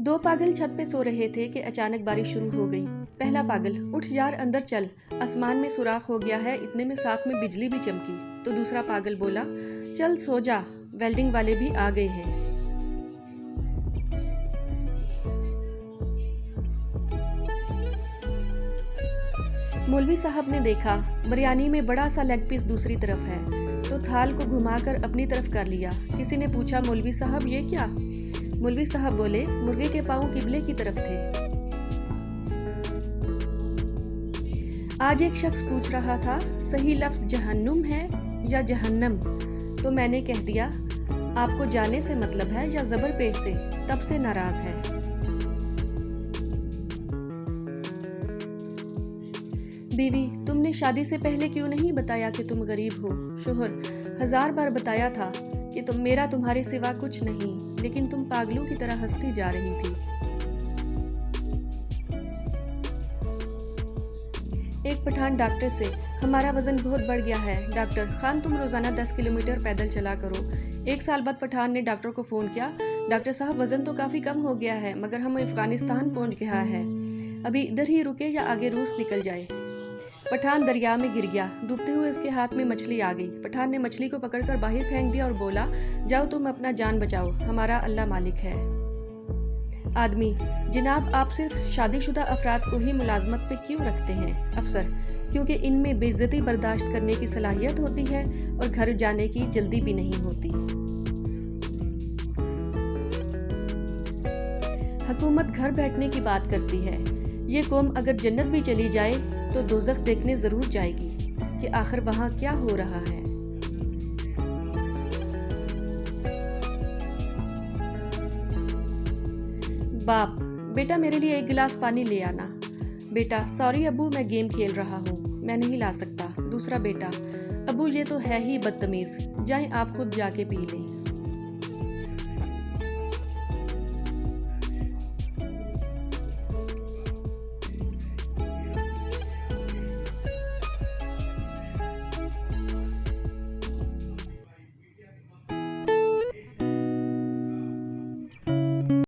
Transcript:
दो पागल छत पे सो रहे थे कि अचानक बारिश शुरू हो गई। पहला पागल, उठ यार अंदर चल, आसमान में सुराख हो गया है। इतने में साथ में बिजली भी चमकी। तो दूसरा पागल बोला, चल सो जा, वेल्डिंग वाले भी आ गए हैं। मौलवी साहब ने देखा बिरयानी में बड़ा सा लेग पीस दूसरी तरफ है, तो थाल को घुमाकर अपनी तरफ कर लिया। किसी ने पूछा, मौलवी साहब ये क्या? मौलवी साहब बोले, मुर्गे के पाँव किबले की तरफ थे। आज एक शख्स पूछ रहा था, सही लफ्ज़ जहन्नुम है या जहन्नम? तो मैंने कह दिया, आपको जाने से मतलब है या ज़बर पेश से? तब से नाराज़ है। बीवी, तुमने शादी से पहले क्यों नहीं बताया कि तुम गरीब हो? शोहर, 1000 बार बताया था कि मेरा तुम्हारे सिवा कुछ नहीं, लेकिन तुम पागलों की तरह हंसती जा रही थी। एक पठान डॉक्टर से, हमारा वजन बहुत बढ़ गया है डॉक्टर खान, तुम रोज़ाना 10 किलोमीटर पैदल चला करो। 1 साल बाद पठान ने डॉक्टर को फ़ोन किया, डॉक्टर साहब वज़न तो काफ़ी कम हो गया है, मगर हम अफ़गानिस्तान पहुंच गया है, अभी इधर ही रुके या आगे रूस निकल जाए। पठान दरिया में गिर गया। डूबते हुए उसके हाथ में मछली आ गई। पठान ने मछली को पकड़कर बाहर फेंक दिया और बोला, जाओ तुम अपना जान बचाओ, हमारा अल्लाह मालिक है। आदमी, जनाब आप सिर्फ शादीशुदा अफराद को ही मुलाजमत पे क्यों रखते हैं? अफसर, क्योंकि इनमें बेइज्जती बर्दाश्त करने की सलाहियत होती है और घर जाने की जल्दी भी नहीं होती। हुकूमत घर बैठने की बात करती है। ये कौम अगर जन्नत भी चली जाए तो दोज़ख देखने ज़रूर जाएगी कि आखिर वहाँ क्या हो रहा है। बाप, बेटा मेरे लिए 1 गिलास पानी ले आना। बेटा, सॉरी अबू, मैं गेम खेल रहा हूँ, मैं नहीं ला सकता। दूसरा बेटा, अबू ये तो है ही बदतमीज़, जाएं आप खुद जाके पी लें।